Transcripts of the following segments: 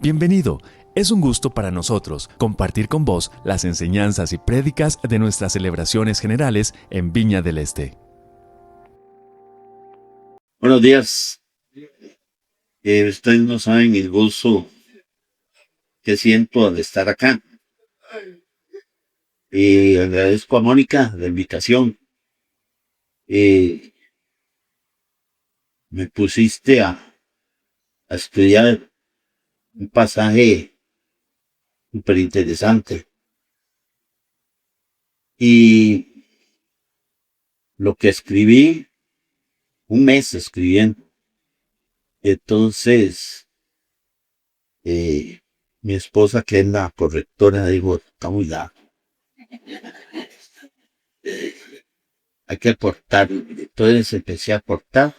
Bienvenido. Es un gusto para nosotros compartir con vos las enseñanzas y prédicas de nuestras celebraciones generales en Viña del Este. Buenos días. Ustedes no saben el gozo que siento al estar acá. Agradezco a Mónica la invitación. Me pusiste a estudiar un pasaje súper interesante. Y lo que escribí, un mes escribiendo. Entonces, mi esposa, que es la correctora, dijo, está muy largo. Hay que aportar. Entonces empecé a aportar.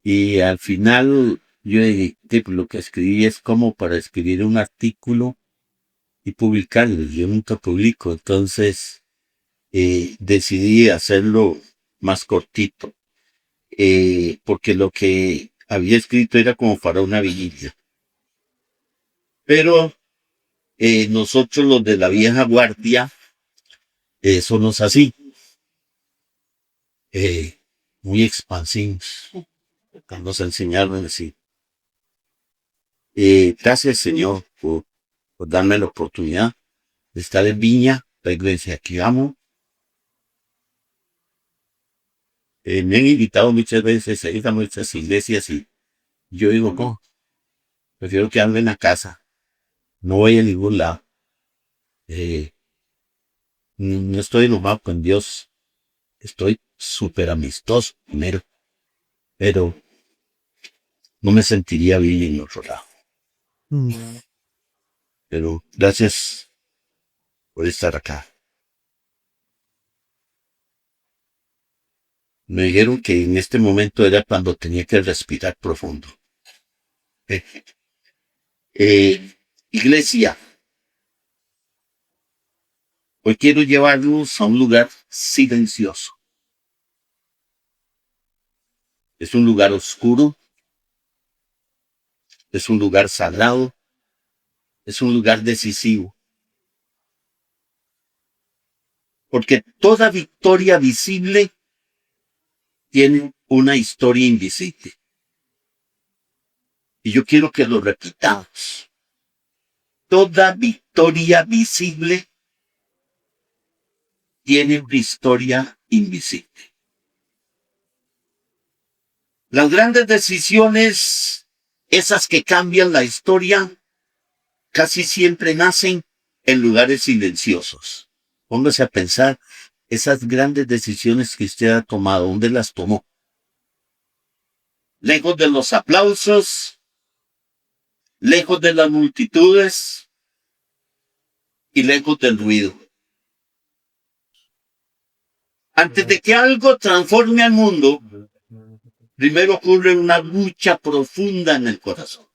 Y al final yo dije, lo que escribí es como para escribir un artículo y publicarlo. Yo nunca publico, entonces decidí hacerlo más cortito, porque lo que había escrito era como para una vigilia. Pero nosotros los de la vieja guardia somos así, muy expansivos. Nos enseñaron así. Gracias, Señor, por darme la oportunidad de estar en Viña, la iglesia que amo. Me han invitado muchas veces a ir a nuestras iglesias y yo digo, no, prefiero quedarme en la casa, no voy a ningún lado. No estoy enojado con Dios, estoy súper amistoso primero, pero no me sentiría bien en otro lado. Pero gracias por estar acá. Me dijeron que en este momento era cuando tenía que respirar profundo. Iglesia, hoy quiero llevarlos a un lugar silencioso. Es un lugar oscuro, es un lugar sagrado, es un lugar decisivo. Porque toda victoria visible tiene una historia invisible. Y yo quiero que lo repitamos. Toda victoria visible tiene una historia invisible. Las grandes decisiones, esas que cambian la historia, casi siempre nacen en lugares silenciosos. Póngase a pensar esas grandes decisiones que usted ha tomado, ¿dónde las tomó? Lejos de los aplausos, lejos de las multitudes y lejos del ruido. Antes de que algo transforme al mundo, primero ocurre una lucha profunda en el corazón.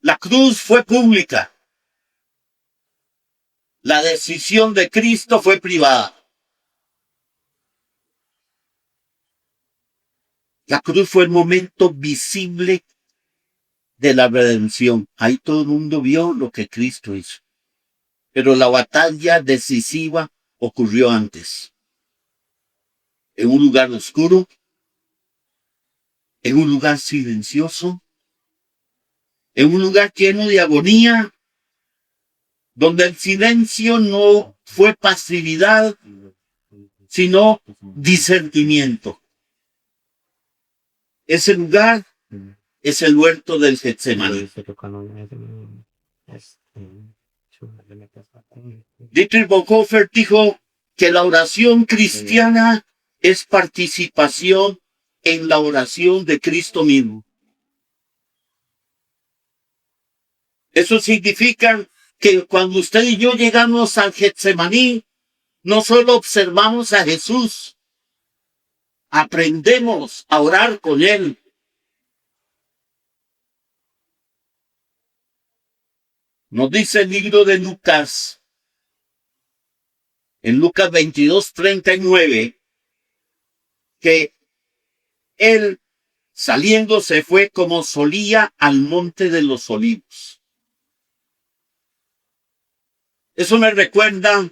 La cruz fue pública. La decisión de Cristo fue privada. La cruz fue el momento visible de la redención. Ahí todo el mundo vio lo que Cristo hizo. Pero la batalla decisiva ocurrió antes. En un lugar oscuro, en un lugar silencioso, en un lugar lleno de agonía, donde el silencio no fue pasividad, sino discernimiento. Ese lugar es el huerto del Getsemaní. Dietrich Bonhoeffer dijo que la oración cristiana es participación en la oración de Cristo mismo. Eso significa que cuando usted y yo llegamos al Getsemaní, no solo observamos a Jesús, aprendemos a orar con Él. Nos dice el libro de Lucas, en Lucas 22:39, que Él, saliendo, se fue como solía al monte de los olivos. Eso me recuerda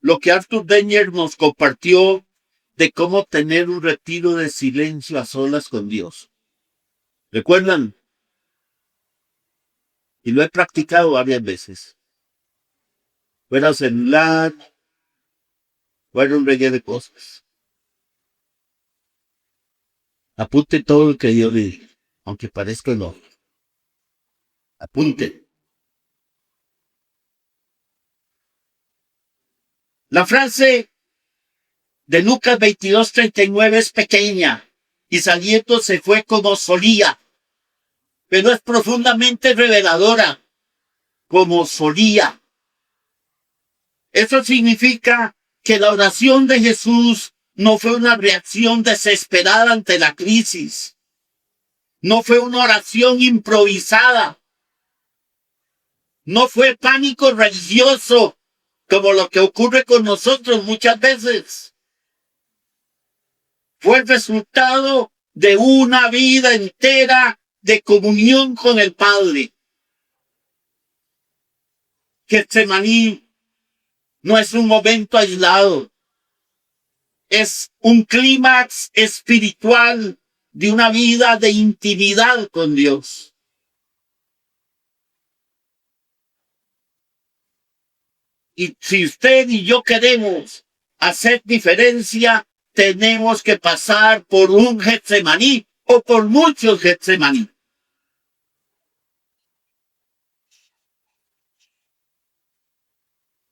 lo que Arthur Denyer nos compartió de cómo tener un retiro de silencio a solas con Dios. ¿Recuerdan? Y lo he practicado varias veces. Fuera celular, fuera un reguero de cosas. Apunte todo lo que Dios le diga, aunque parezca no. Apunte. La frase de Lucas 22:39 es pequeña y saliendo se fue como solía, pero es profundamente reveladora, como solía. Eso significa que la oración de Jesús no fue una reacción desesperada ante la crisis, no fue una oración improvisada, no fue pánico religioso como lo que ocurre con nosotros muchas veces. Fue el resultado de una vida entera de comunión con el Padre. Getsemaní no es un momento aislado, es un clímax espiritual de una vida de intimidad con Dios. Y si usted y yo queremos hacer diferencia, tenemos que pasar por un Getsemaní o por muchos Getsemaní.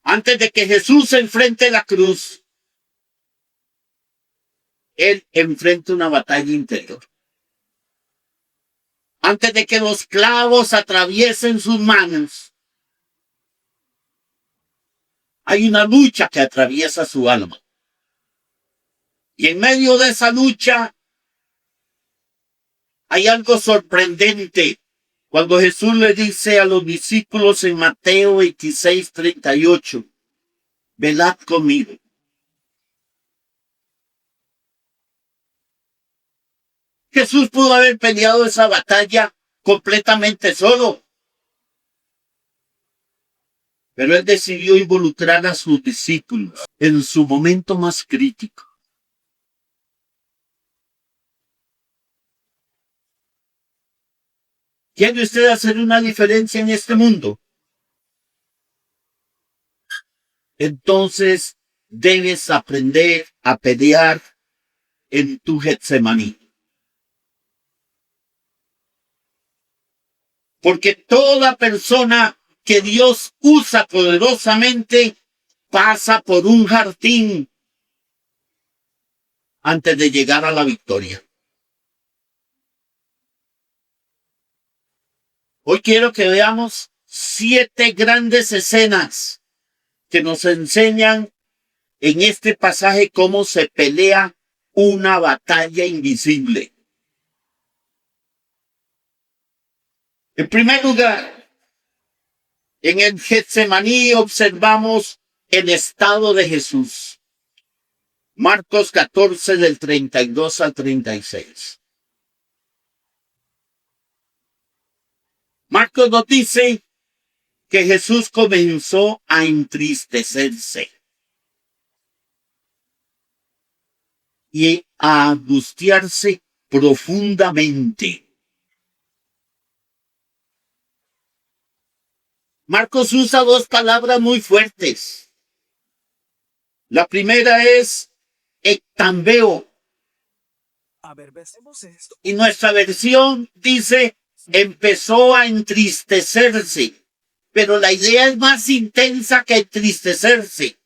Antes de que Jesús se enfrente a la cruz, Él enfrenta una batalla interior. Antes de que los clavos atraviesen sus manos, hay una lucha que atraviesa su alma. Y en medio de esa lucha hay algo sorprendente. Cuando Jesús le dice a los discípulos en Mateo 26:38, velad conmigo. Jesús pudo haber peleado esa batalla completamente solo, pero él decidió involucrar a sus discípulos en su momento más crítico. ¿Quiere usted hacer una diferencia en este mundo? Entonces debes aprender a pelear en tu Getsemaní. Porque toda persona que Dios usa poderosamente pasa por un jardín antes de llegar a la victoria. Hoy quiero que veamos 7 grandes escenas que nos enseñan en este pasaje cómo se pelea una batalla invisible. En primer lugar, en el Getsemaní observamos el estado de Jesús. Marcos 14 del 32 al 36. Marcos nos dice que Jesús comenzó a entristecerse y a angustiarse profundamente. Marcos usa 2 palabras muy fuertes. La primera es ectambeo. Y nuestra versión dice, empezó a entristecerse. Pero la idea es más intensa que entristecerse.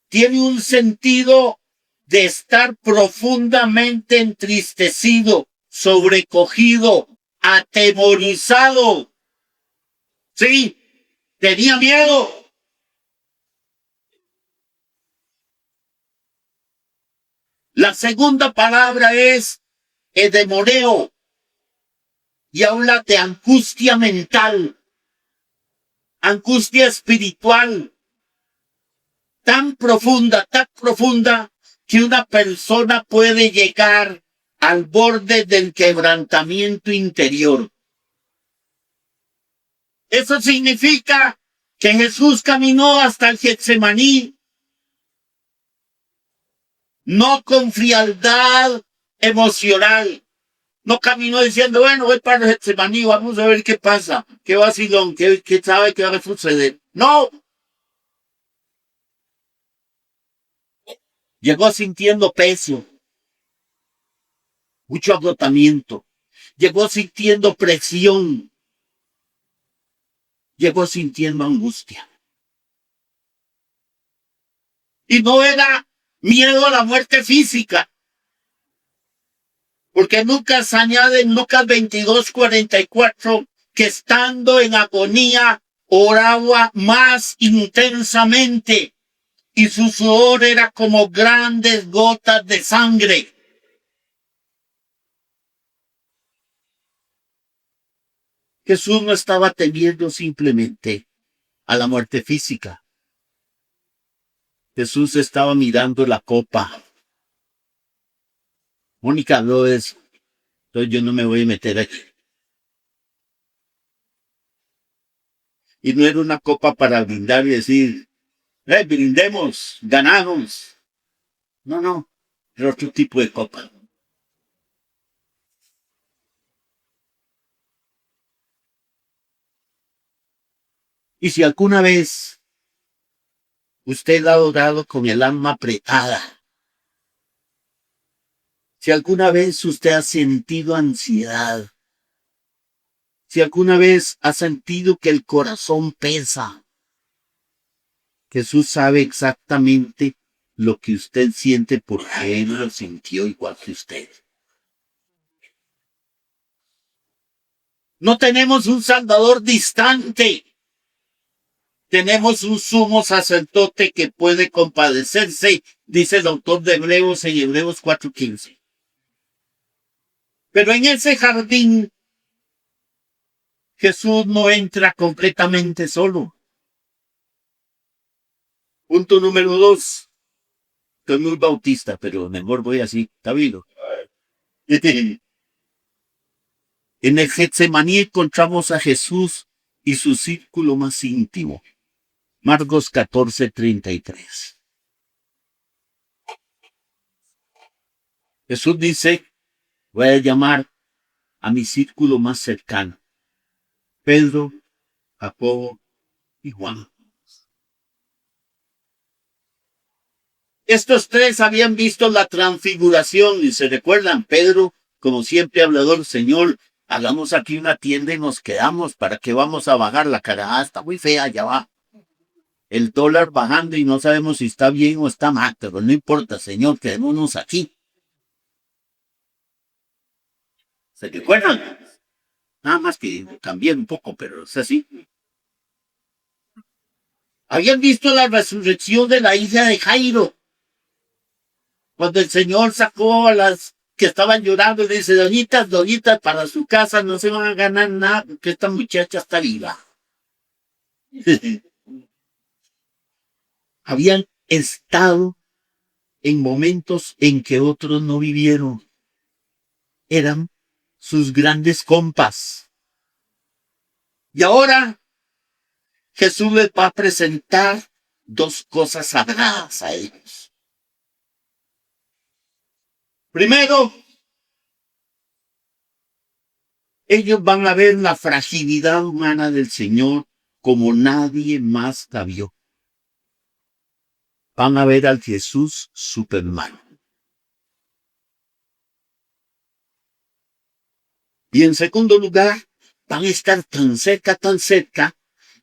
Tiene un sentido de estar profundamente entristecido, sobrecogido, atemorizado. Sí, tenía miedo. La segunda palabra es edemoneo y habla de angustia mental, angustia espiritual, tan profunda, que una persona puede llegar al borde del quebrantamiento interior. Eso significa que Jesús caminó hasta el Getsemaní, no con frialdad emocional. No caminó diciendo, bueno, voy para el Getsemaní, vamos a ver qué pasa, qué vacilón, qué sabe qué va a suceder. No. Llegó sintiendo peso, mucho agotamiento. Llegó sintiendo presión. Llegó sintiendo angustia. Y no era miedo a la muerte física. Porque Lucas añade en Lucas 22:44 que estando en agonía oraba más intensamente y su sudor era como grandes gotas de sangre. Jesús no estaba temiendo simplemente a la muerte física. Jesús estaba mirando la copa. Mónica habló de eso, entonces yo no me voy a meter aquí. Y no era una copa para brindar y decir, brindemos, ganamos. No, era otro tipo de copa. Y si alguna vez usted ha orado con el alma apretada, si alguna vez usted ha sentido ansiedad, si alguna vez ha sentido que el corazón pesa, Jesús sabe exactamente lo que usted siente porque Él lo sintió igual que usted. No tenemos un Salvador distante. Tenemos un sumo sacerdote que puede compadecerse, dice el autor de Hebreos en Hebreos 4:15. Pero en ese jardín, Jesús no entra completamente solo. Punto número 2. Estoy muy bautista, pero mejor voy así, ¿está bien? En el Getsemaní encontramos a Jesús y su círculo más íntimo. Marcos 14:33. Jesús dice, voy a llamar a mi círculo más cercano. Pedro, Jacobo y Juan. Estos tres habían visto la transfiguración y se recuerdan, Pedro, como siempre hablador, Señor, hagamos aquí una tienda y nos quedamos, ¿para qué vamos a bajar la cara? Está muy fea, ya va. El dólar bajando y no sabemos si está bien o está mal, pero no importa, Señor, quedémonos aquí. ¿Se recuerdan? Nada más que cambié un poco, pero es así. Habían visto la resurrección de la hija de Jairo. Cuando el Señor sacó a las que estaban llorando y dice, doñitas, para su casa no se van a ganar nada porque esta muchacha está viva. Habían estado en momentos en que otros no vivieron. Eran sus grandes compas. Y ahora Jesús les va a presentar dos cosas sagradas a ellos. Primero, ellos van a ver la fragilidad humana del Señor como nadie más la vio. Van a ver al Jesús Superman. Y en segundo lugar, van a estar tan cerca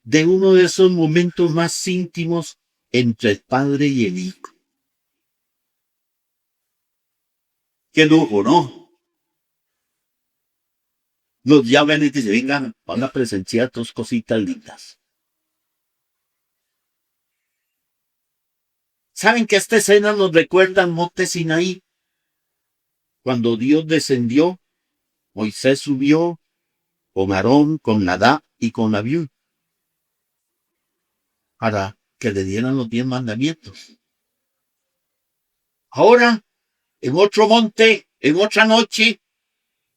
de uno de esos momentos más íntimos entre el Padre y el Hijo. Qué lujo, ¿no? Los llaman y dicen, vengan, van a presenciar dos cositas lindas. ¿Saben que esta escena nos recuerda al monte Sinaí? Cuando Dios descendió, Moisés subió con Aarón, con Nadab y con Abiú para que le dieran los 10 mandamientos. Ahora, en otro monte, en otra noche,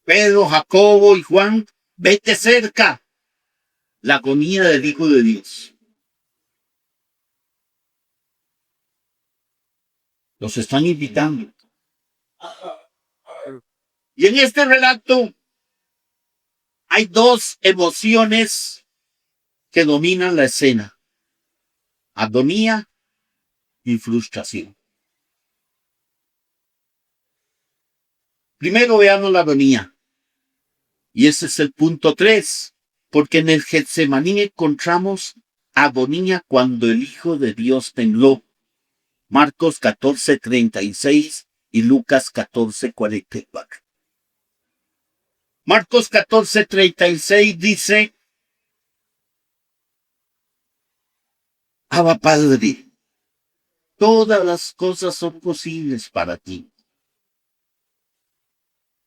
Pedro, Jacobo y Juan, vete cerca. La agonía del Hijo de Dios. Los están invitando. Y en este relato hay dos emociones que dominan la escena. Agonía y frustración. Primero veamos la agonía. Y ese es el punto 3. Porque en el Getsemaní encontramos agonía cuando el Hijo de Dios tembló. Marcos 14:36 y Lucas 14:44. Marcos 14:36 dice: Abba Padre, todas las cosas son posibles para ti.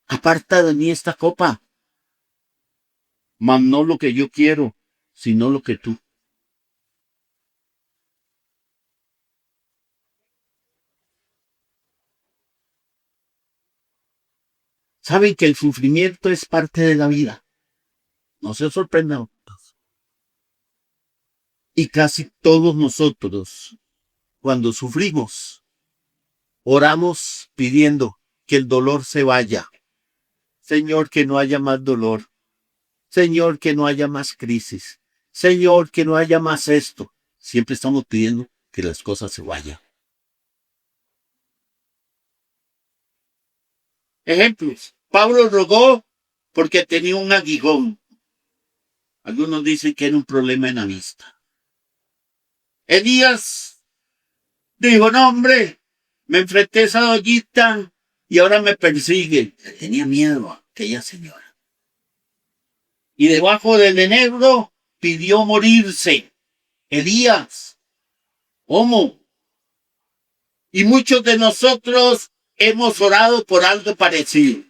Aparta de mí esta copa, mas no lo que yo quiero, sino lo que tú. Saben que el sufrimiento es parte de la vida. No se sorprendan. Y casi todos nosotros, cuando sufrimos, oramos pidiendo que el dolor se vaya. Señor, que no haya más dolor. Señor, que no haya más crisis. Señor, que no haya más esto. Siempre estamos pidiendo que las cosas se vayan. Ejemplos. Pablo rogó porque tenía un aguijón. Algunos dicen que era un problema en la vista. Elías dijo: no, hombre, me enfrenté a esa doñita y ahora me persigue. Tenía miedo a aquella señora. Y debajo del enebro pidió morirse. Elías. ¿Cómo? Y muchos de nosotros hemos orado por algo parecido.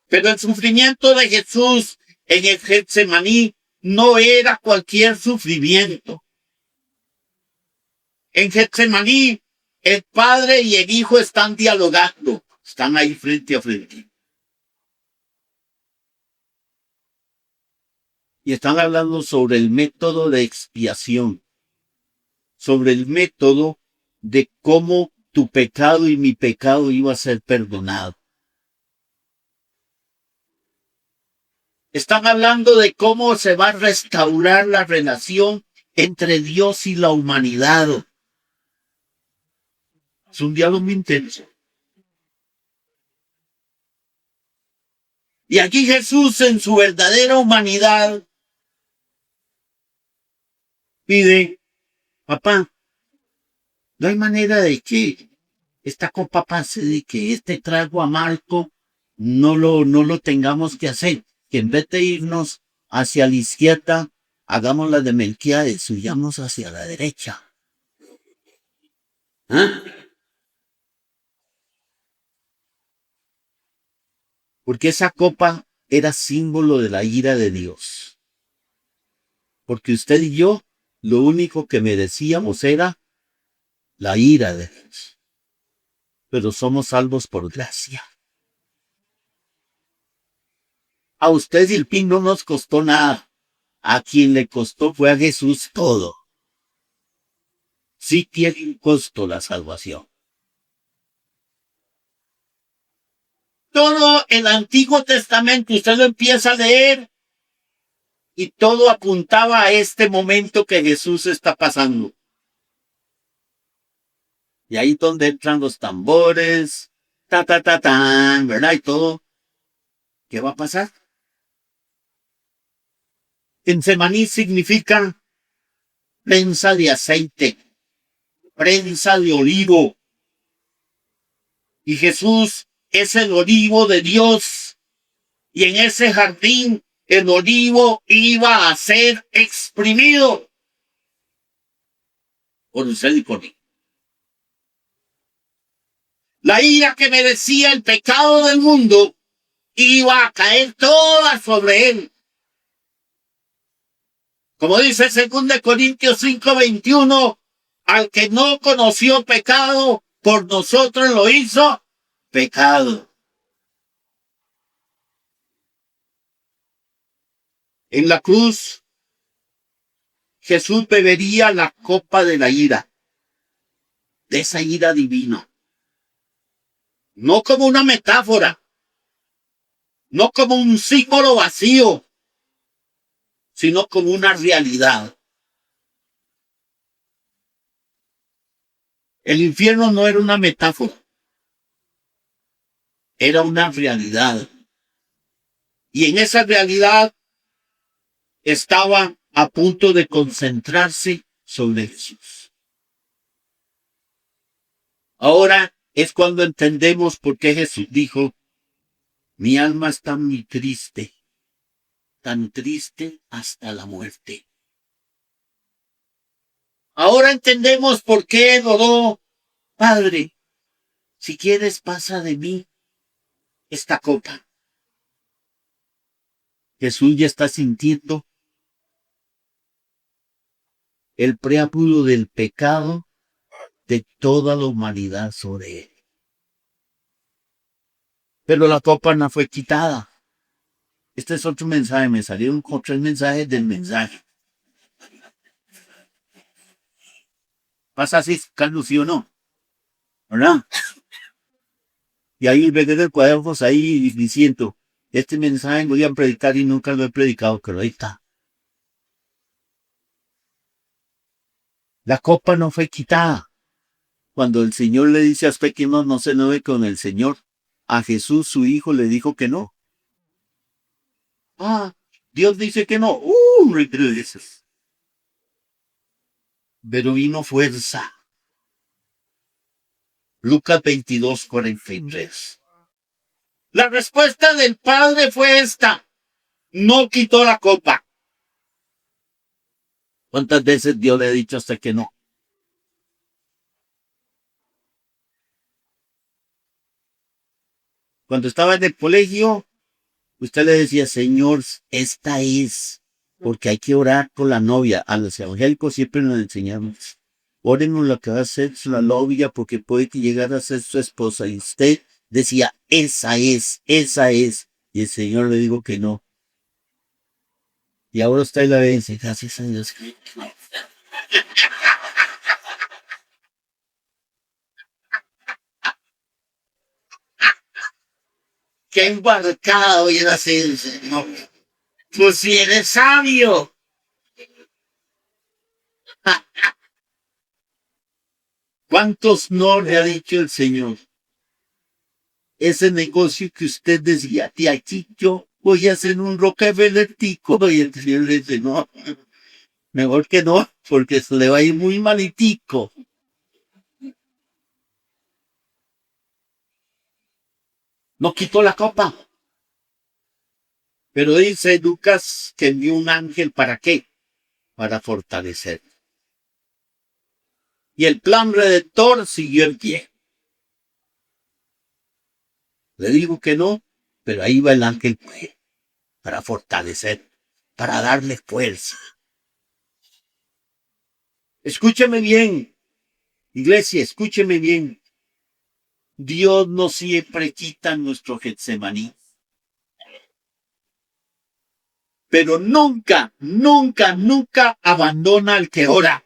Pero el sufrimiento de Jesús en el Getsemaní no era cualquier sufrimiento. En Getsemaní, el Padre y el Hijo están dialogando. Están ahí frente a frente. Y están hablando sobre el método de expiación. Sobre el método de cómo tu pecado y mi pecado iba a ser perdonado. Están hablando de cómo se va a restaurar la relación entre Dios y la humanidad. Es un diálogo muy intenso. Y aquí Jesús, en su verdadera humanidad, pide: papá, no hay manera de que esta copa pase, de que este trago amargo no lo tengamos que hacer. Que en vez de irnos hacia la izquierda, hagamos la de Melquiades, huyamos hacia la derecha. ¿Ah? Porque esa copa era símbolo de la ira de Dios. Porque usted y yo, lo único que merecíamos era la ira de Dios. Pero somos salvos por gracia. A usted y el pin no nos costó nada. A quien le costó fue a Jesús todo. Sí tiene un costo la salvación. Todo el Antiguo Testamento, usted lo empieza a leer y todo apuntaba a este momento que Jesús está pasando. Y ahí donde entran los tambores, ¿verdad? Y todo. ¿Qué va a pasar? En Semaní significa prensa de aceite, prensa de olivo. Y Jesús es el olivo de Dios. Y en ese jardín el olivo iba a ser exprimido por usted y por mí. La ira que merecía el pecado del mundo iba a caer toda sobre él. Como dice 2 Corintios 5:21, Al que no conoció pecado, por nosotros lo hizo pecado. En la cruz, Jesús bebería la copa de la ira, de esa ira divina. No como una metáfora, no como un símbolo vacío, sino como una realidad. El infierno no era una metáfora, era una realidad. Y en esa realidad estaba a punto de concentrarse sobre Jesús. Ahora es cuando entendemos por qué Jesús dijo, mi alma está muy triste, tan triste hasta la muerte. Ahora entendemos por qué oró, Padre, si quieres pasa de mí esta copa. Jesús ya está sintiendo el preámbulo del pecado de toda la humanidad sobre él. Pero la copa no fue quitada. Este es otro mensaje, me salieron con 3 mensajes del mensaje. Pasa así, Carlos, ¿sí o no? ¿Verdad? Y ahí veces del cuadernos ahí diciendo, este mensaje voy a predicar y nunca lo he predicado, pero ahí está. La copa no fue quitada. Cuando el Señor le dice a usted que no se enoje con el Señor, a Jesús su hijo le dijo que no. Dios dice que no. Pero vino fuerza. Lucas 22:43. La respuesta del Padre fue esta. No quitó la copa. ¿Cuántas veces Dios le ha dicho hasta que no? Cuando estaba en el colegio, usted le decía, Señor, esta es, porque hay que orar por la novia. A los evangélicos siempre nos enseñamos, órenos lo que va a ser la novia, porque puede que llegar a ser su esposa. Y usted decía, esa es, esa es. Y el Señor le dijo que no. Y ahora usted la ve y dice, gracias a Dios. Qué embarcado viene a ser el Señor. Pues si eres sabio. ¿Cuántos no le ha dicho el Señor? Ese negocio que usted decía, de aquí yo voy a hacer un Rockefellertico. Y el Señor le dice, no, mejor que no, porque se le va a ir muy malitico. No quitó la copa. Pero dice Lucas que envió un ángel, ¿para qué? Para fortalecer. Y el plan redentor siguió en pie. Le digo que no, pero ahí va el ángel para fortalecer, para darle fuerza. Escúcheme bien, iglesia, escúcheme bien. Dios no siempre quita nuestro Getsemaní. Pero nunca, nunca, nunca abandona al que ora.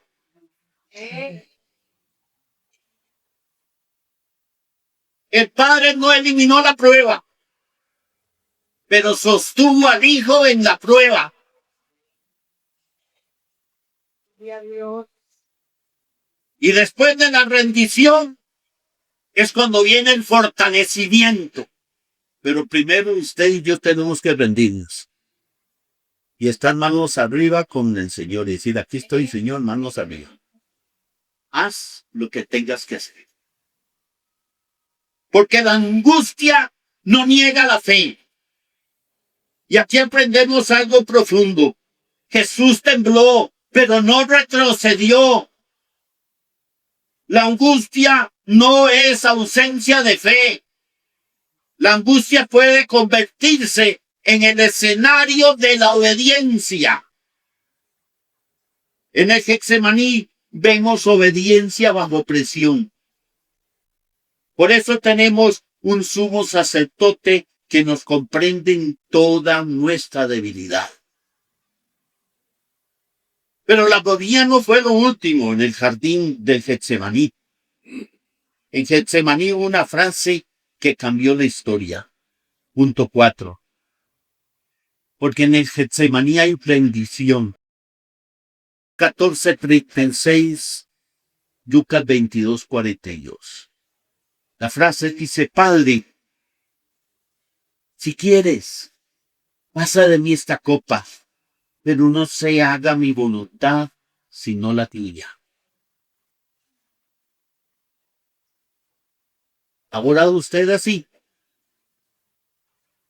El Padre no eliminó la prueba, pero sostuvo al Hijo en la prueba. Y después de la rendición es cuando viene el fortalecimiento. Pero primero usted y yo tenemos que rendirnos. Y estar manos arriba con el Señor y decir, aquí estoy, Señor, manos arriba. Haz lo que tengas que hacer. Porque la angustia no niega la fe. Y aquí aprendemos algo profundo. Jesús tembló, pero no retrocedió. La angustia no es ausencia de fe. La angustia puede convertirse en el escenario de la obediencia. En el Getsemaní, vemos obediencia bajo presión. Por eso tenemos un sumo sacerdote que nos comprende en toda nuestra debilidad. Pero la agonía no fue lo último en el jardín del Getsemaní. En Getsemaní hubo una frase que cambió la historia. Punto 4. Porque en el Getsemaní hay rendición. 14:36, Lucas 22:42. La frase dice: Padre, si quieres, pasa de mí esta copa, pero no se haga mi voluntad, sino la tuya. ¿Ha orado usted así?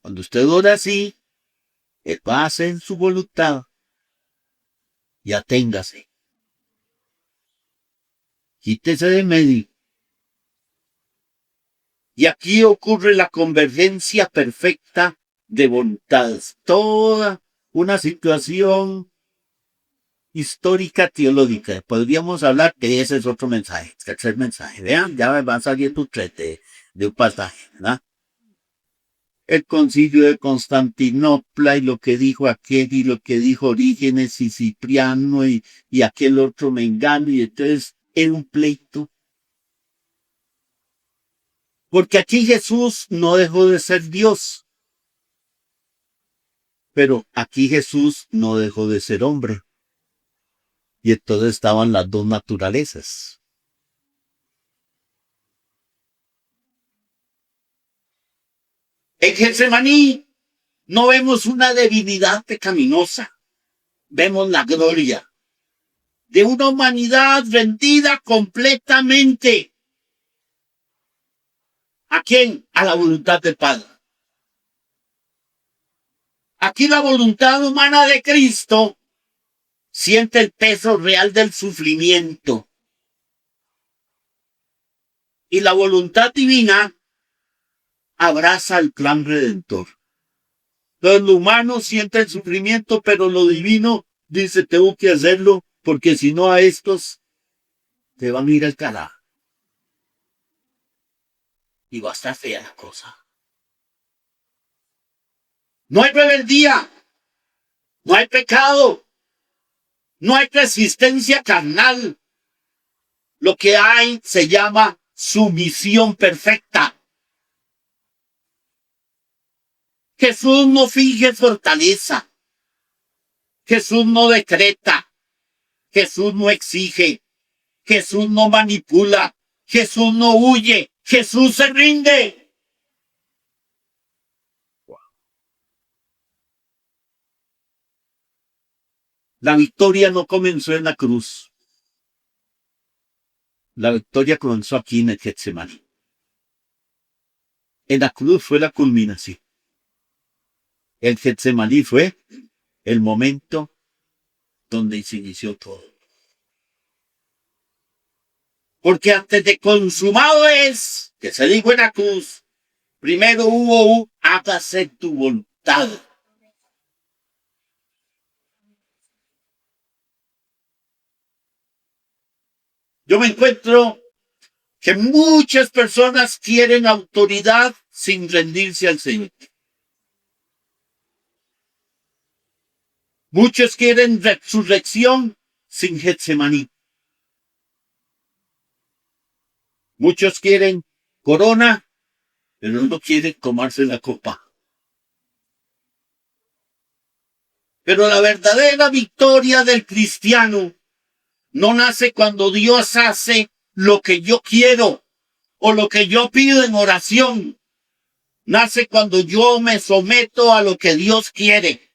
Cuando usted ora así, Él va a hacer su voluntad. Y aténgase. Quítese de medio. Y aquí ocurre la convergencia perfecta de voluntades. Toda una situación histórica teológica. Podríamos hablar que ese es otro mensaje, tercer mensaje. Vean, ya va a salir tu trete de un pasaje, ¿verdad? El concilio de Constantinopla y lo que dijo aquel y lo que dijo Orígenes y Cipriano y aquel otro mengano, y entonces era un pleito. Porque aquí Jesús no dejó de ser Dios, pero aquí Jesús no dejó de ser hombre. Y entonces estaban las dos naturalezas. En Getsemaní no vemos una debilidad pecaminosa, vemos la gloria de una humanidad rendida completamente. ¿A quién? A la voluntad del Padre. Aquí la voluntad humana de Cristo siente el peso real del sufrimiento. Y la voluntad divina abraza el plan redentor. Entonces lo humano siente el sufrimiento, pero lo divino dice: tengo que hacerlo, porque si no a estos te van a ir al carajo. Y va a estar fea la cosa. No hay rebeldía, no hay pecado, no hay resistencia carnal. Lo que hay se llama sumisión perfecta. Jesús no finge fortaleza. Jesús no decreta. Jesús no exige. Jesús no manipula. Jesús no huye. Jesús se rinde. La victoria no comenzó en la cruz. La victoria comenzó aquí en el Getsemaní. En la cruz fue la culminación. El Getsemaní fue el momento donde se inició todo. Porque antes de consumado es, que se dijo en la cruz, primero hubo un hágase tu voluntad. Yo me encuentro que muchas personas quieren autoridad sin rendirse al Señor. Muchos quieren resurrección sin Getsemaní. Muchos quieren corona, pero no quieren tomarse la copa. Pero la verdadera victoria del cristiano no nace cuando Dios hace lo que yo quiero o lo que yo pido en oración. Nace cuando yo me someto a lo que Dios quiere.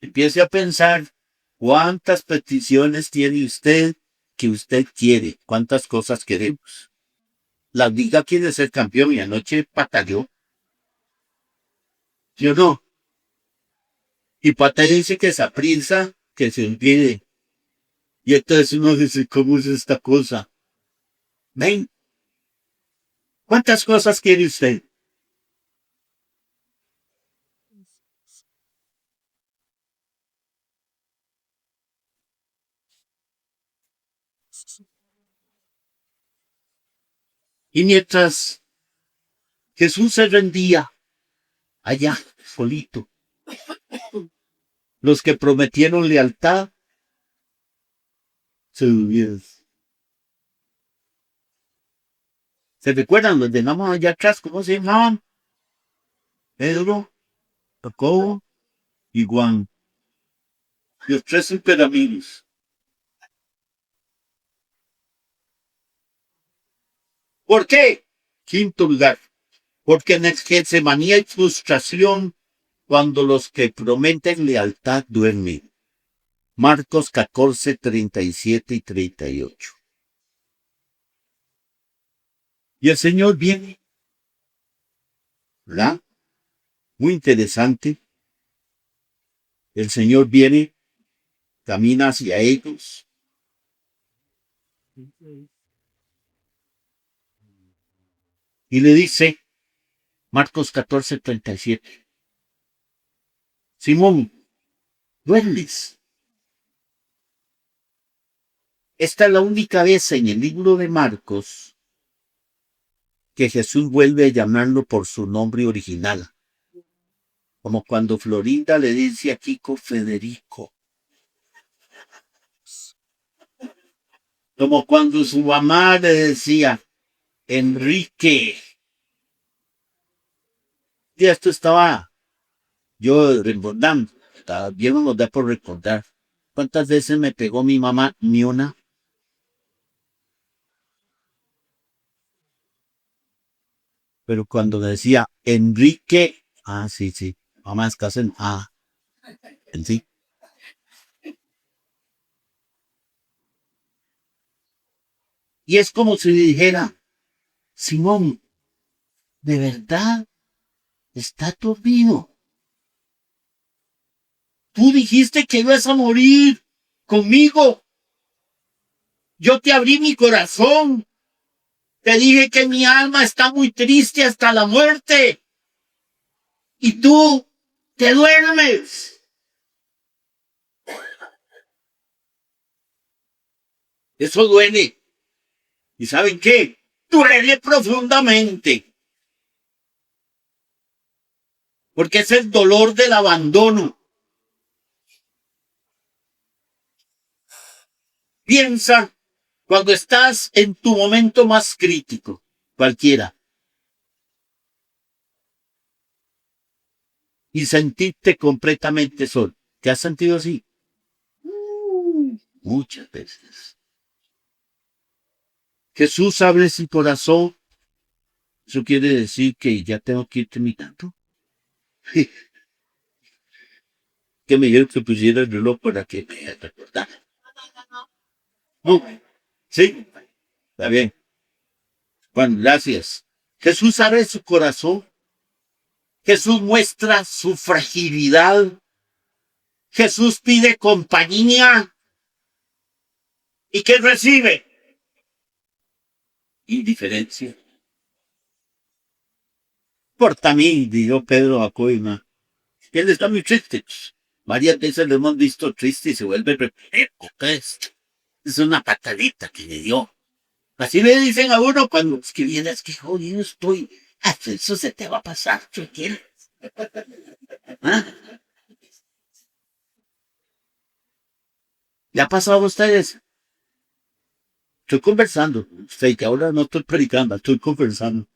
Empiece a pensar cuántas peticiones tiene usted que usted quiere, cuántas cosas queremos. La liga quiere ser campeón y anoche pataleó. ¿Sí o no? Y Pata dice que esa prisa que se olvide. Y entonces uno dice: ¿cómo es esta cosa? Ven. ¿Cuántas cosas quiere usted? Y mientras Jesús se rendía allá, solito, los que prometieron lealtad se durmieron. ¿Se recuerdan los de nada allá atrás? ¿Cómo se llamaban? Pedro, Jacobo y Juan. Los tres superamigos. ¿Por qué? Quinto lugar. Porque en Getsemaní hay frustración cuando los que prometen lealtad duermen. Marcos 14, 37 y 38. Y el Señor viene, ¿verdad? Muy interesante. El Señor viene, camina hacia ellos. Y le dice, Marcos 14, 37. Simón, duermes. Esta es la única vez en el libro de Marcos que Jesús vuelve a llamarlo por su nombre original. Como cuando Florinda le dice a Kiko Federico. Como cuando su mamá le decía Enrique. Y esto estaba yo recordando. Estaba bien nos da por recordar. ¿Cuántas veces me pegó mi mamá? Ni una. Pero cuando decía Enrique, sí, mamá es que hacen en sí. Y es como si dijera, Simón, ¿de verdad está dormido? Tú dijiste que ibas a morir conmigo. Yo te abrí mi corazón. Te dije que mi alma está muy triste hasta la muerte. Y tú te duermes. Eso duele. ¿Y saben qué? Duele profundamente. Porque es el dolor del abandono. Piensa cuando estás en tu momento más crítico, cualquiera, y sentirte completamente solo. ¿Te has sentido así? Muchas veces. Jesús abre su corazón. Eso quiere decir que ya tengo que ir terminando. Que me dijeron que pusiera el reloj para que me recordara. Sí, está bien. Bueno, gracias. Jesús abre su corazón. Jesús muestra su fragilidad. Jesús pide compañía. ¿Y qué recibe? Indiferencia. Por también, dijo Pedro a Coima. Él está muy triste. Varias veces lo hemos visto triste y se vuelve reflejo. Es una patadita que le dio. Así le dicen a uno cuando es que vienes que jodido estoy. Eso se te va a pasar, tranquilo. ¿Ah? ¿Le ha pasado a ustedes? Estoy conversando. Usted que ahora no estoy predicando, estoy conversando.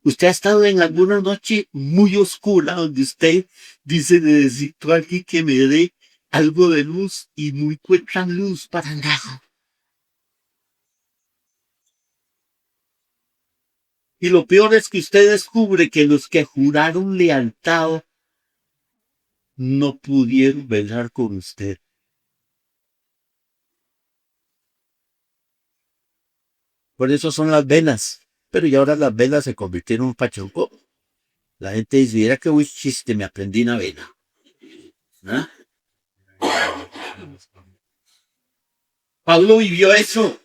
Usted ha estado en alguna noche muy oscura donde usted dice necesito a alguien que me dé algo de luz y no encuentran luz para nada. Y lo peor es que usted descubre que los que juraron lealtad no pudieron velar con usted. Por eso son las velas. Pero ya ahora las velas se convirtieron en un pachonco. La gente dice, mira qué buen chiste, me aprendí una vela. ¿Ah? Pablo vivió eso.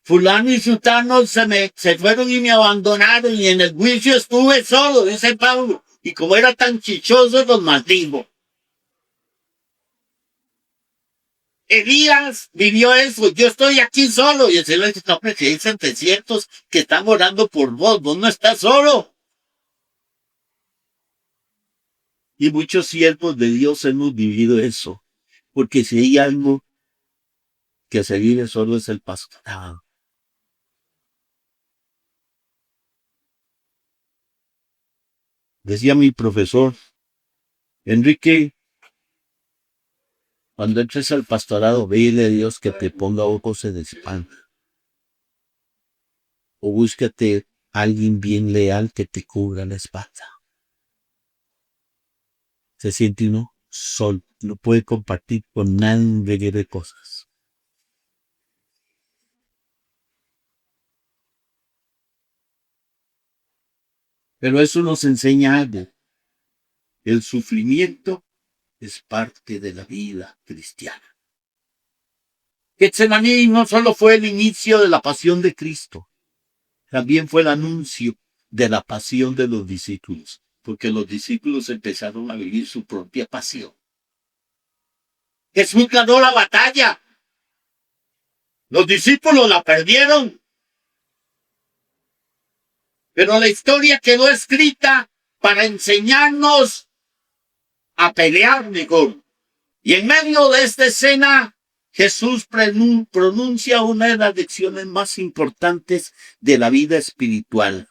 Fulano y Sutano se fueron y me abandonaron y en el juicio estuve solo, dice Pablo. Y como era tan chichoso, los maldigo. Elías vivió eso. Yo estoy aquí solo. Y el Señor dice, no, pero si hay 700 que están orando por vos. Vos no estás solo. Y muchos siervos de Dios hemos vivido eso. Porque si hay algo que se vive solo es el pastorado. Decía mi profesor, Enrique, cuando entres al pastorado, dile a Dios que te ponga ojos en espalda. O búscate a alguien bien leal que te cubra la espalda. Se siente uno solo, no puede compartir con nadie de cosas. Pero eso nos enseña algo. El sufrimiento es parte de la vida cristiana. Getsemaní no solo fue el inicio de la pasión de Cristo, también fue el anuncio de la pasión de los discípulos, porque los discípulos empezaron a vivir su propia pasión. Jesús ganó la batalla. Los discípulos la perdieron. Pero la historia quedó escrita para enseñarnos a pelear mejor. Y en medio de esta escena, Jesús pronuncia una de las lecciones más importantes de la vida espiritual.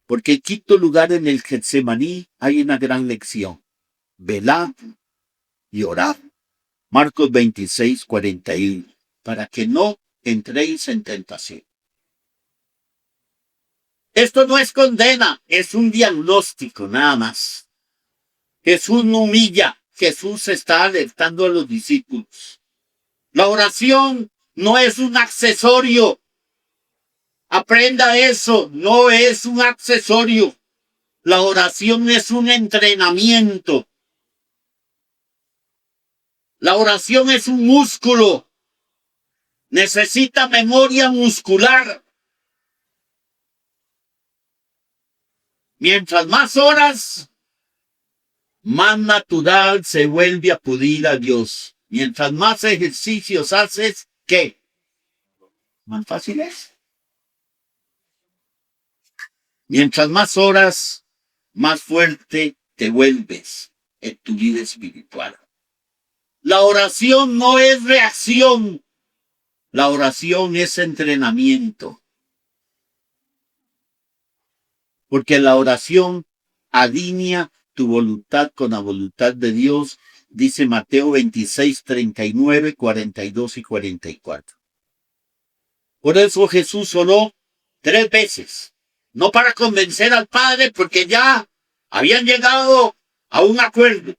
Porque en quinto lugar, en el Getsemaní, hay una gran lección. Velad y orad. Marcos 26, 41. Para que no entréis en tentación. Esto no es condena, es un diagnóstico nada más. Jesús no humilla, Jesús está alertando a los discípulos. La oración no es un accesorio. Aprenda eso, no es un accesorio. La oración es un entrenamiento. La oración es un músculo. Necesita memoria muscular. Mientras más horas, más natural se vuelve a acudir a Dios. Mientras más ejercicios haces, ¿qué? Más fácil es. Mientras más horas, más fuerte te vuelves en tu vida espiritual. La oración no es reacción. La oración es entrenamiento. Porque la oración alinea tu voluntad con la voluntad de Dios, dice Mateo 26, 39, 42 y 44. Por eso Jesús oró 3 veces, no para convencer al Padre, porque ya habían llegado a un acuerdo,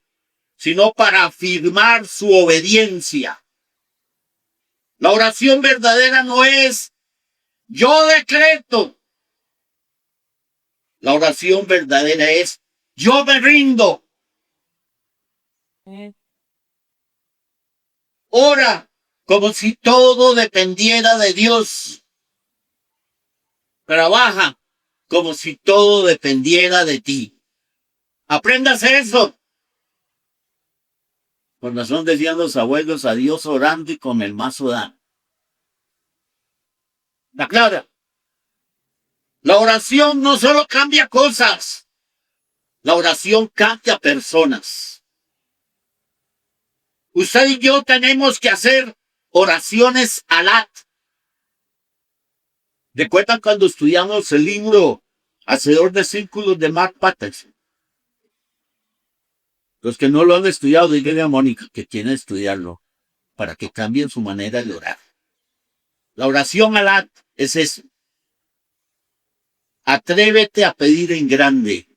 sino para afirmar su obediencia. La oración verdadera no es yo decreto. La oración verdadera es yo me rindo. Ora como si todo dependiera de Dios. Trabaja como si todo dependiera de ti. Aprendas eso. Por razón decían los abuelos, a Dios orando y con el mazo da. ¿Está clara? La oración no solo cambia cosas. La oración cambia personas. Usted y yo tenemos que hacer oraciones alat. ¿Recuerdan cuando estudiamos el libro Hacedor de Círculos de Mark Patterson? Los que no lo han estudiado, díganle a Mónica que quieren estudiarlo para que cambien su manera de orar. La oración alat es eso. Atrévete a pedir en grande.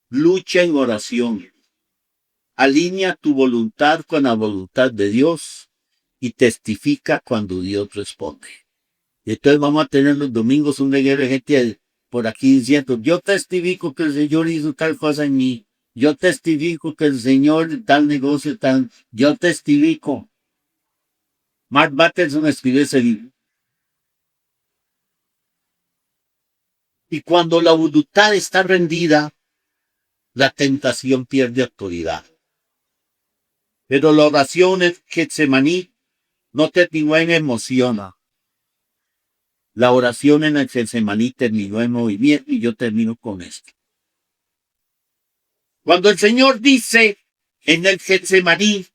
Lucha en oración. Alinea tu voluntad con la voluntad de Dios y testifica cuando Dios responde. Y entonces vamos a tener los domingos un reguero de gente por aquí diciendo, yo testifico que el Señor hizo tal cosa en mí. Yo testifico que el Señor tal negocio tal. Yo testifico. Mark Batterson escribió ese libro. Y cuando la voluntad está rendida, la tentación pierde autoridad. Pero la oración en Getsemaní no terminó en emoción. La oración en el Getsemaní terminó en movimiento y yo termino con esto. Cuando el Señor dice en el Getsemaní,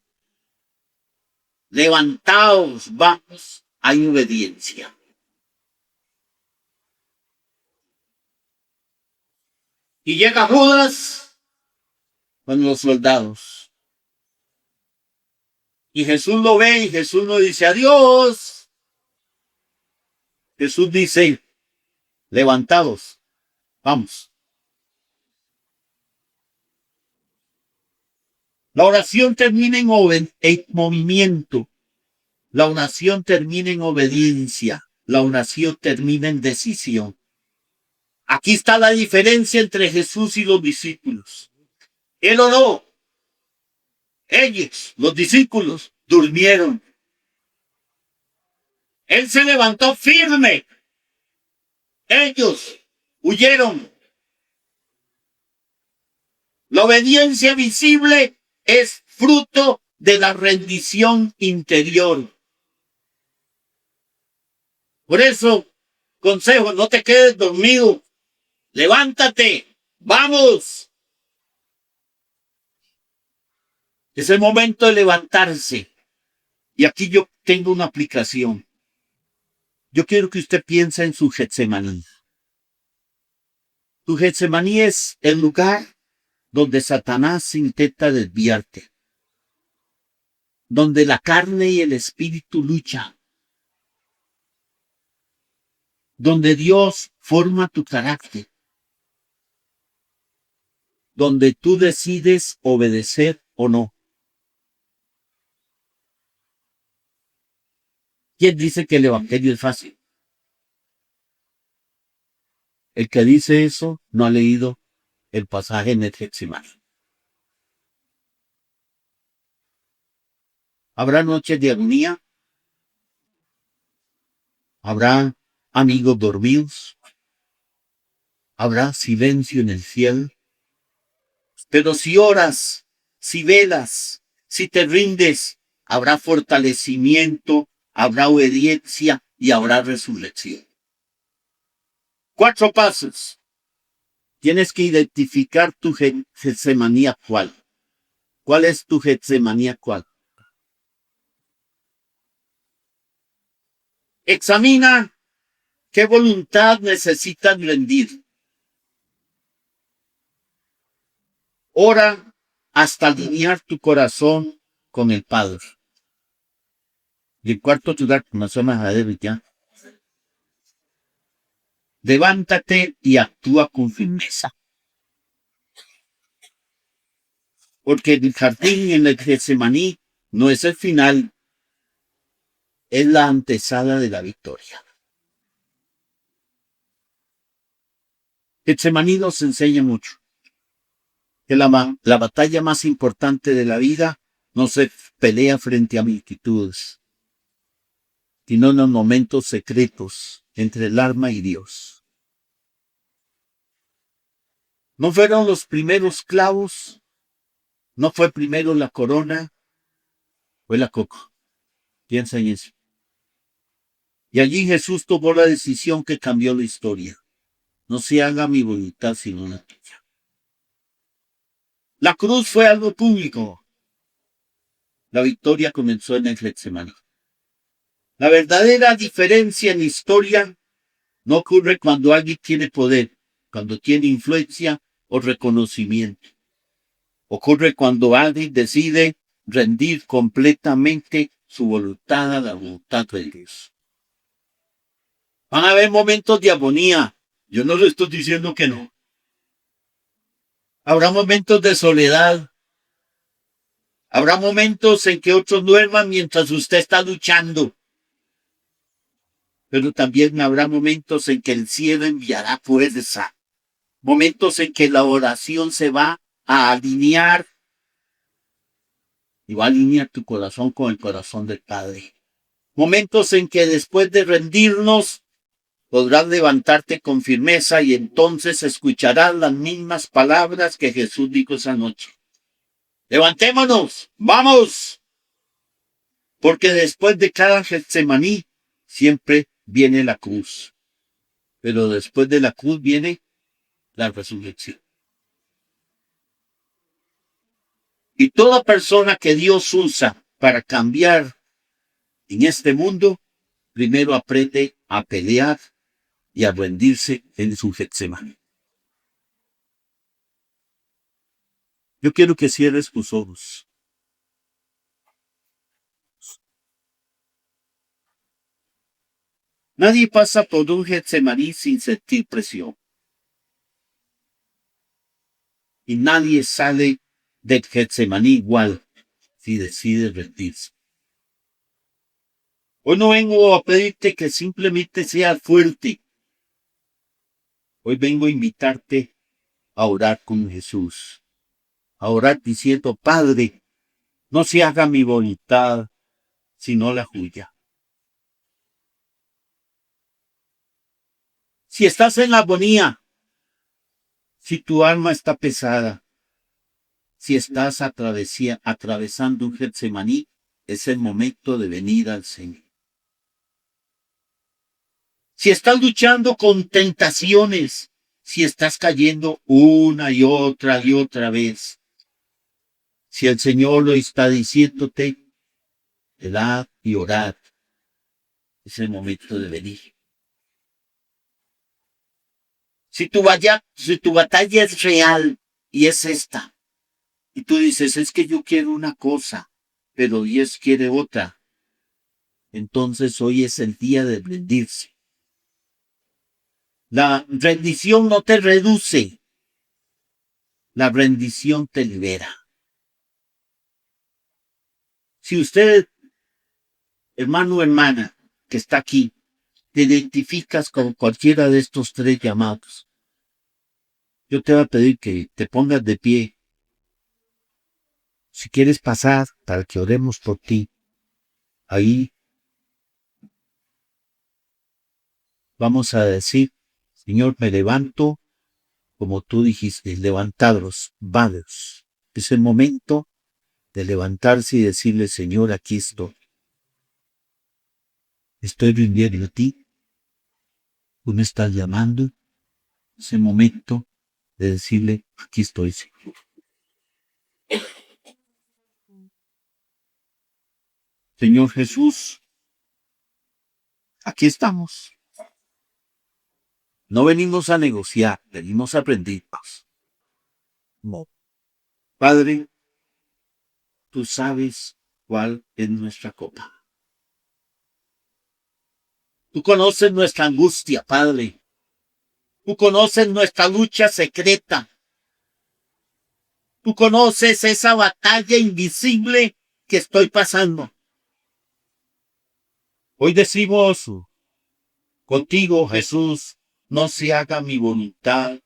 levantaos, vamos, hay obediencia. Y llega Judas con los soldados. Y Jesús lo ve y Jesús no dice adiós. Jesús dice, levantaos, vamos. La oración termina en movimiento. La oración termina en obediencia. La oración termina en decisión. Aquí está la diferencia entre Jesús y los discípulos. Él oró. Ellos, los discípulos, durmieron. Él se levantó firme. Ellos huyeron. La obediencia visible es fruto de la rendición interior. Por eso, consejo, no te quedes dormido. Levántate. Vamos. Es el momento de levantarse. Y aquí yo tengo una aplicación. Yo quiero que usted piense en su Getsemaní. Tu Getsemaní es el lugar donde Satanás intenta desviarte. Donde la carne y el espíritu luchan. Donde Dios forma tu carácter. Donde tú decides obedecer o no. ¿Quién dice que el evangelio es fácil? El que dice eso no ha leído el pasaje en el Getsemaní. Habrá noches de agonía. Habrá amigos dormidos. Habrá silencio en el cielo. Pero si oras, si velas, si te rindes, habrá fortalecimiento, habrá obediencia y habrá resurrección. 4 pasos. Tienes que identificar tu Getsemaní actual. ¿Cuál es tu Getsemaní actual? Examina qué voluntad necesitas rendir. Ora hasta alinear tu corazón con el Padre. Y el cuarto lugar, no se me ya. Levántate y actúa con firmeza. Porque el jardín en el Getsemaní no es el final, es la antesala de la victoria. Getsemaní nos enseña mucho que la batalla más importante de la vida no se pelea frente a multitudes, sino en los momentos secretos entre el alma y Dios. No fueron los primeros clavos, no fue primero la corona, fue la coca. Piensa en eso. Y allí Jesús tomó la decisión que cambió la historia. No se haga mi voluntad sino la tuya. La cruz fue algo público. La victoria comenzó en el Getsemaní. La verdadera diferencia en la historia no ocurre cuando alguien tiene poder, cuando tiene influencia o reconocimiento. Ocurre cuando alguien decide rendir completamente su voluntad a la voluntad de Dios. Van a haber momentos de agonía. Yo no le estoy diciendo que no. Habrá momentos de soledad. Habrá momentos en que otros duerman mientras usted está luchando. Pero también habrá momentos en que el cielo enviará fuerza. Momentos en que la oración se va a alinear. Y va a alinear tu corazón con el corazón del Padre. Momentos en que después de rendirnos, podrás levantarte con firmeza y entonces escucharás las mismas palabras que Jesús dijo esa noche. Levantémonos, vamos. Porque después de cada Getsemaní siempre viene la cruz. Pero después de la cruz viene la resurrección. Y toda persona que Dios usa para cambiar en este mundo, primero aprende a pelear y a rendirse en su Getsemaní. Yo quiero que cierres tus ojos. Nadie pasa por un Getsemaní sin sentir presión. Y nadie sale del Getsemaní igual si decide rendirse. Hoy no vengo a pedirte que simplemente seas fuerte. Hoy vengo a invitarte a orar con Jesús. A orar diciendo, Padre, no se haga mi voluntad, sino la tuya. Si estás en la agonía, si tu alma está pesada, si estás atravesando un Getsemaní, es el momento de venir al Señor. Si estás luchando con tentaciones, si estás cayendo una y otra vez, si el Señor lo está diciéndote, velad y orad, es el momento de venir. Si tu batalla es real y es esta, y tú dices, es que yo quiero una cosa, pero Dios quiere otra, entonces hoy es el día de rendirse. La rendición no te reduce, la rendición te libera. Si usted, hermano o hermana, que está aquí, te identificas con cualquiera de estos tres llamados, yo te voy a pedir que te pongas de pie. Si quieres pasar para que oremos por ti, ahí vamos a decir, Señor, me levanto, como tú dijiste, levantados, vados. Es el momento de levantarse y decirle, Señor, aquí estoy. Estoy rindiendo a ti. Tú me estás llamando. Es el momento de decirle, aquí estoy, Señor. Señor Jesús, aquí estamos. No venimos a negociar, venimos a rendirnos. No. Padre, tú sabes cuál es nuestra copa. Tú conoces nuestra angustia, Padre. Tú conoces nuestra lucha secreta. Tú conoces esa batalla invisible que estoy pasando. Hoy decimos contigo, Jesús, no se haga mi voluntad,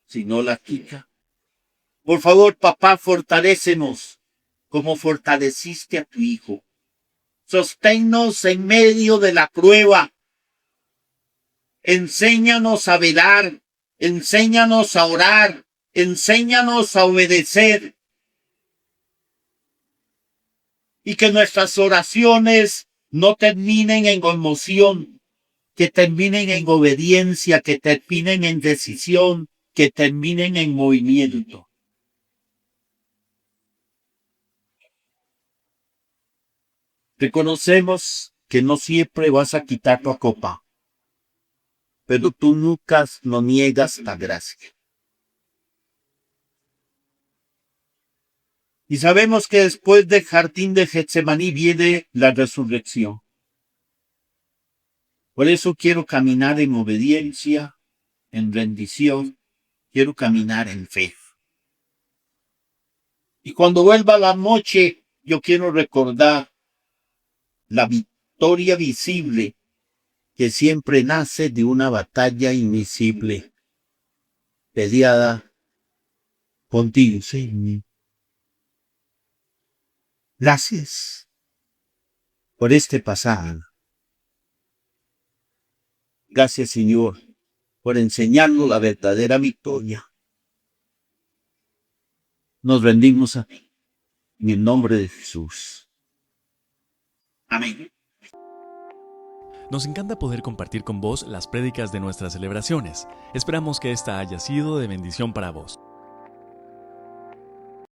sino la tuya. Por favor, papá, fortalécenos como fortaleciste a tu Hijo. Sosténnos en medio de la prueba. Enséñanos a velar, enséñanos a orar, enséñanos a obedecer. Y que nuestras oraciones no terminen en conmoción, que terminen en obediencia, que terminen en decisión, que terminen en movimiento. Reconocemos que no siempre vas a quitar tu copa, pero tú nunca nos niegas la gracia. Y sabemos que después del jardín de Getsemaní viene la resurrección. Por eso quiero caminar en obediencia, en rendición, quiero caminar en fe. Y cuando vuelva la noche, yo quiero recordar la victoria visible que siempre nace de una batalla invisible, peleada contigo, Señor. Gracias por este pasado. Gracias, Señor, por enseñarnos la verdadera victoria. Nos rendimos a ti. en el nombre de Jesús. Amén. Nos encanta poder compartir con vos las prédicas de nuestras celebraciones. Esperamos que esta haya sido de bendición para vos.